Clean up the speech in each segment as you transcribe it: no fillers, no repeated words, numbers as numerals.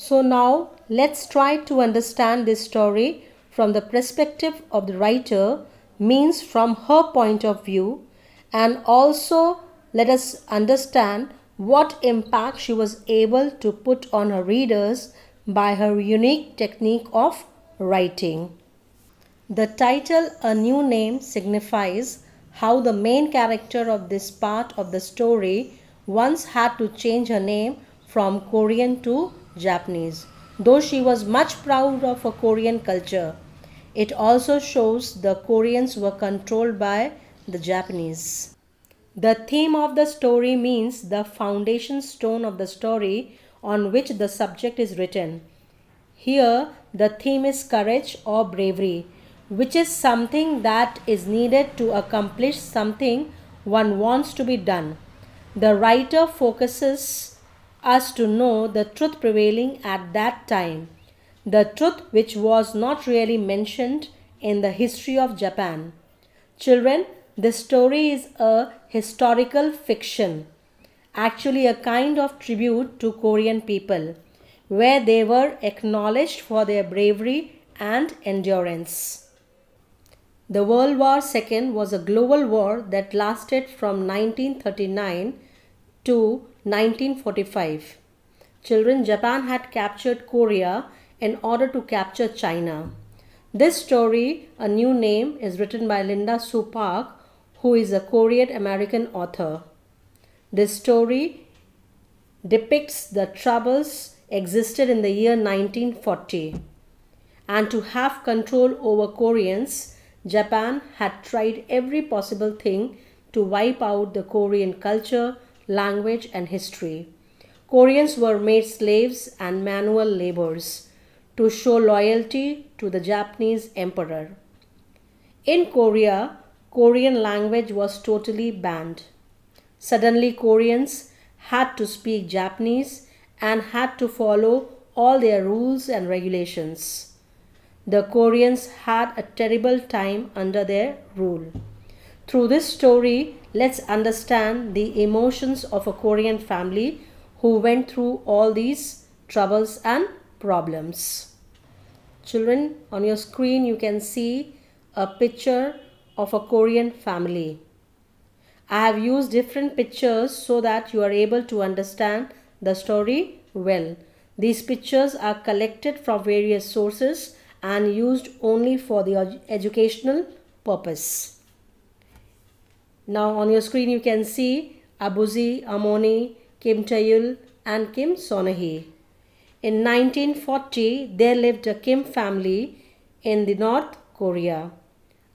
So now let's try to understand this story from the perspective of the writer, means from her point of view, and also let us understand what impact she was able to put on her readers by her unique technique of writing. The title A New Name signifies how the main character of this part of the story once had to change her name from Korean to Japanese. Though she was much proud of her Korean culture, it also shows the Koreans were controlled by the Japanese. The theme of the story means the foundation stone of the story on which the subject is written. Here, the theme is courage or bravery, which is something that is needed to accomplish something one wants to be done. The writer focuses us to know the truth prevailing at that time, the truth which was not really mentioned in the history of Japan. Children, this story is a historical fiction, actually a kind of tribute to Korean people, where they were acknowledged for their bravery and endurance. The World War II was a global war that lasted from 1939 to 1945. Children, Japan had captured Korea in order to capture China. This story, A New Name, is written by Linda Sue Park, who is a Korean American author. This story depicts the troubles existed in the year 1940. And to have control over Koreans, Japan had tried every possible thing to wipe out the Korean culture, language, and history. Koreans were made slaves and manual laborers to show loyalty to the Japanese emperor. In Korea, Korean language was totally banned. Suddenly, Koreans had to speak Japanese and had to follow all their rules and regulations. The Koreans had a terrible time under their rule. Through this story, let's understand the emotions of a Korean family who went through all these troubles and problems. Children, on your screen you can see a picture of a Korean family. I have used different pictures so that you are able to understand the story well. These pictures are collected from various sources and used only for the educational purpose. Now on your screen you can see Abuzi, Amoni, Kim Taeyul and Kim Sonahi. In 1940, there lived a Kim family in the North Korea.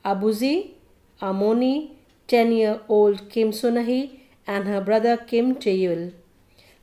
Abuzi, Amoni, 10-year-old Kim Sonahi and her brother Kim Taeyul.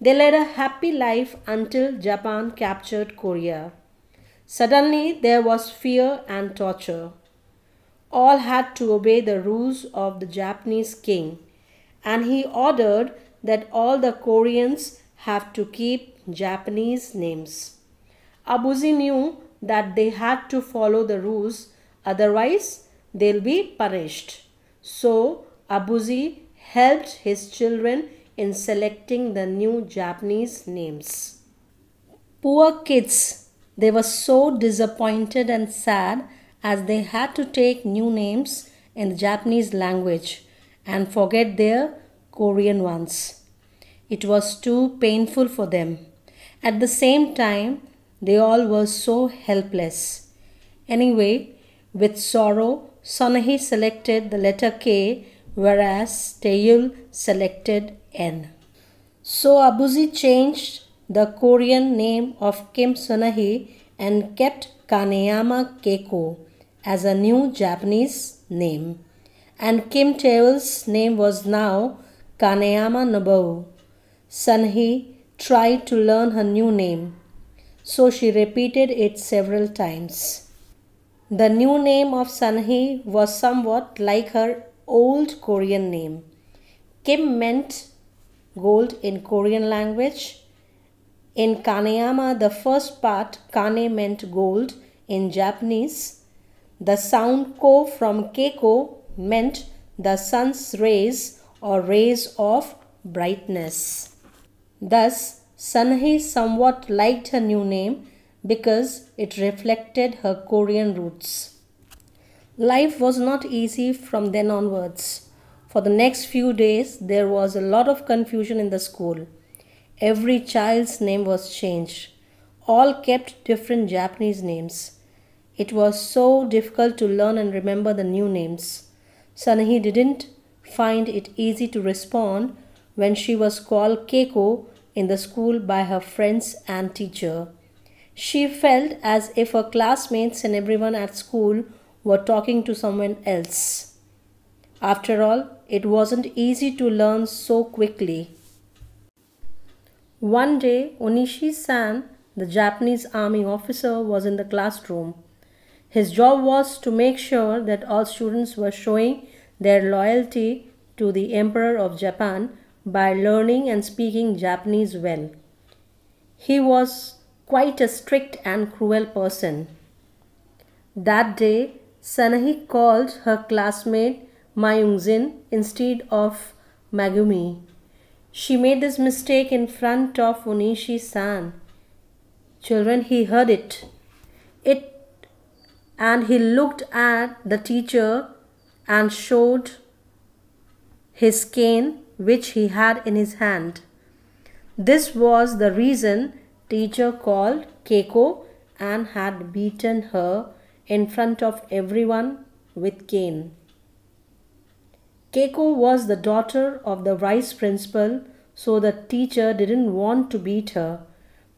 They led a happy life until Japan captured Korea. Suddenly there was fear and torture. All had to obey the rules of the Japanese king, and he ordered that all the Koreans have to keep Japanese names. Abuzi knew that they had to follow the rules, otherwise they'll be punished. So Abuzi helped his children in selecting the new Japanese names. Poor kids, they were so disappointed and sad as they had to take new names in the Japanese language and forget their Korean ones. It was too painful for them. At the same time, they all were so helpless. Anyway, with sorrow, Sonahi selected the letter K, whereas Taeyul selected N. So Abuzi changed the Korean name of Kim Sonahi and kept Kaneyama Keiko as a new Japanese name. And Kim Taeyul's name was now Kaneyama Nobuo. Sonahi tried to learn her new name, so she repeated it several times. The new name of Sonahi was somewhat like her old Korean name. Kim meant gold in Korean language. In Kaneyama, the first part, Kane, meant gold in Japanese. The sound ko from Keiko meant the sun's rays or rays of brightness. Thus, Sunhee somewhat liked her new name because it reflected her Korean roots. Life was not easy from then onwards. For the next few days, there was a lot of confusion in the school. Every child's name was changed. All kept different Japanese names. It was so difficult to learn and remember the new names. Sunhee didn't find it easy to respond when she was called Keiko in the school by her friends and teacher. She felt as if her classmates and everyone at school were talking to someone else. After all, it wasn't easy to learn so quickly. One day, Onishi-san, the Japanese army officer, was in the classroom. His job was to make sure that all students were showing their loyalty to the Emperor of Japan by learning and speaking Japanese well. He was quite a strict and cruel person. That day, Sunhee called her classmate Mayungzin instead of Megumi. She made this mistake in front of Onishi-san. Children, he heard it. And he looked at the teacher and showed his cane which he had in his hand. This was the reason teacher called Keiko and had beaten her in front of everyone with cane. Keiko was the daughter of the vice principal, so the teacher didn't want to beat her,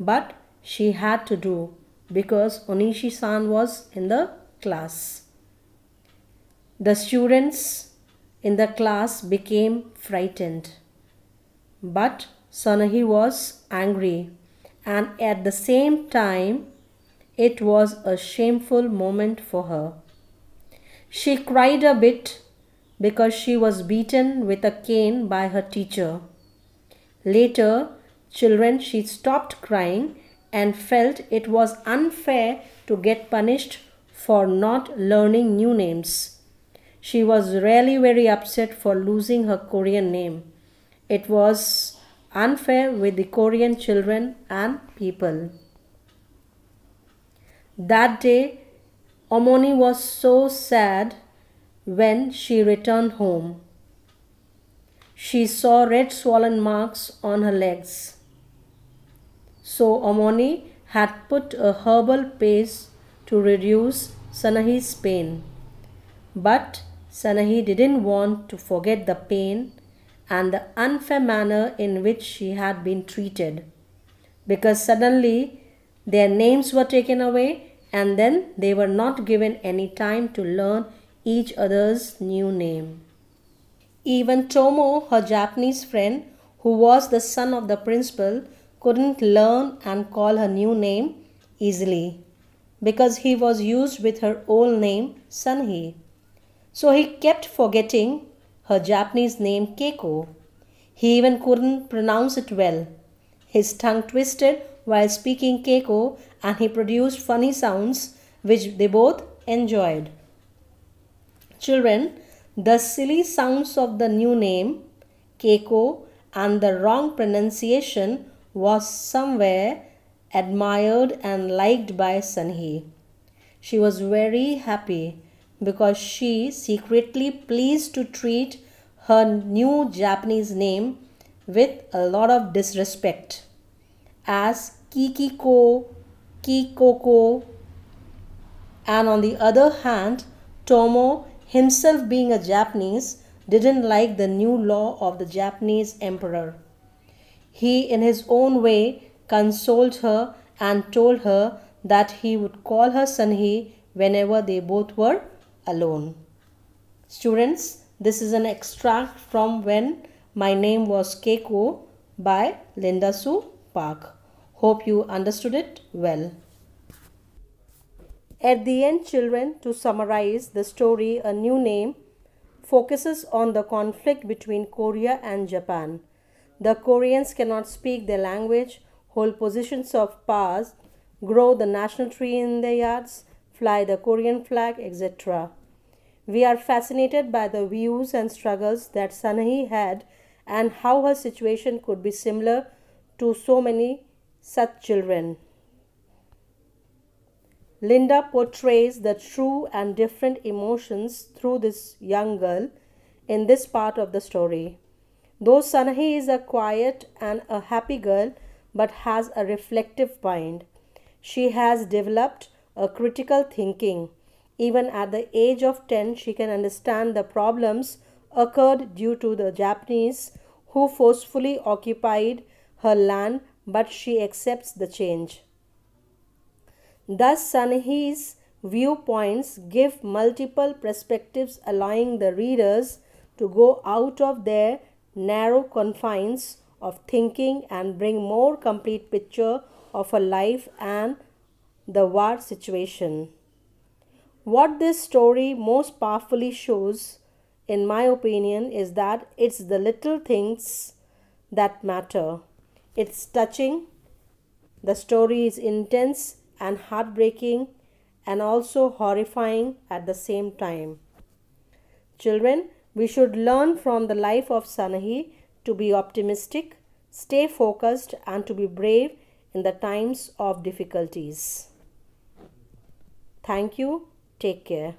but she had to do because Onishi-san was in the class. The students in the class became frightened, but Sunhee was angry, and at the same time it was a shameful moment for her. She cried a bit because she was beaten with a cane by her teacher. Later, children, she stopped crying and felt it was unfair to get punished for not learning new names. She was really very upset for losing her Korean name. It was unfair with the Korean children and people. That day, Omoni was so sad when she returned home. She saw red swollen marks on her legs. So Omoni had put a herbal paste to reduce Sunhee's pain. But Sunhee didn't want to forget the pain and the unfair manner in which she had been treated, because suddenly their names were taken away and then they were not given any time to learn each other's new name. Even Tomo, her Japanese friend, who was the son of the principal, couldn't learn and call her new name easily because he was used with her old name Sunhee. So he kept forgetting her Japanese name Keiko. He even couldn't pronounce it well. His tongue twisted while speaking Keiko and he produced funny sounds which they both enjoyed. Children, the silly sounds of the new name Keiko and the wrong pronunciation was somewhere admired and liked by Sunhee. She was very happy because she secretly pleased to treat her new Japanese name with a lot of disrespect as Kikiko, Kikoko, and on the other hand, Tomo, himself being a Japanese, didn't like the new law of the Japanese emperor. He, in his own way, consoled her and told her that he would call her Sunhee whenever they both were alone. Students, this is an extract from When My Name Was Keiko by Linda Sue Park. Hope you understood it well. At the end, children, to summarize the story, A New Name focuses on the conflict between Korea and Japan. The Koreans cannot speak their language, hold positions of power, grow the national tree in their yards, fly the Korean flag, etc. We are fascinated by the views and struggles that Sunhee had and how her situation could be similar to so many such children. Linda portrays the true and different emotions through this young girl in this part of the story. Though Sanahi is a quiet and a happy girl but has a reflective mind, she has developed a critical thinking. Even at the age of 10, she can understand the problems occurred due to the Japanese who forcefully occupied her land, but she accepts the change. Thus, Sanahi's viewpoints give multiple perspectives, allowing the readers to go out of their narrow confines of thinking and bring more complete picture of her life and the war situation. What this story most powerfully shows, in my opinion, is that it's the little things that matter. It's touching, the story is intense and heartbreaking and also horrifying at the same time. Children, we should learn from the life of Sanahi to be optimistic, stay focused, and to be brave in the times of difficulties. Thank you. Take care.